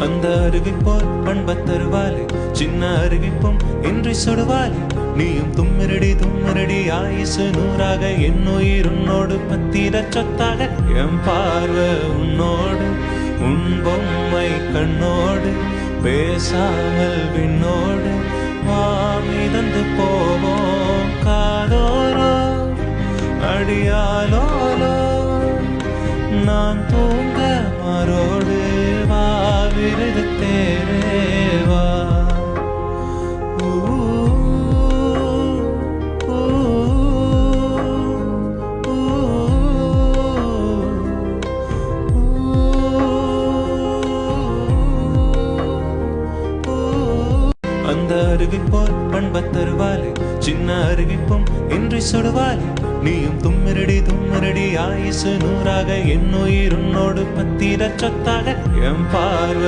அந்த அருகி போல் பண்பத்தருவாலே சின்ன அருகிப்பும் இன்றி சுடுவாலே நீயும் தும்மிரடி ஆயுசு நூறாக என் உயிர் உன்னோடு பத்திர சொத்தாக என் பார்வை உன்னோடு உன் பொம்மை கண்ணோடு பேசாமல் விண்ணோடு மிதந்து போவோம் காதோரோ அடியாலோலோ நான் தூங்க மாரோடு வா விருது தேரேவா அந்த அருகி போல் பண்பத்தருவாலே சின்ன அருகிப்பும் இன்றி சுடுவாலே நீயும் தும்மிரடி ஆயுசு நூறாக என் உயிர் உன்னோடு பத்திர சொத்தாக என் பார்வை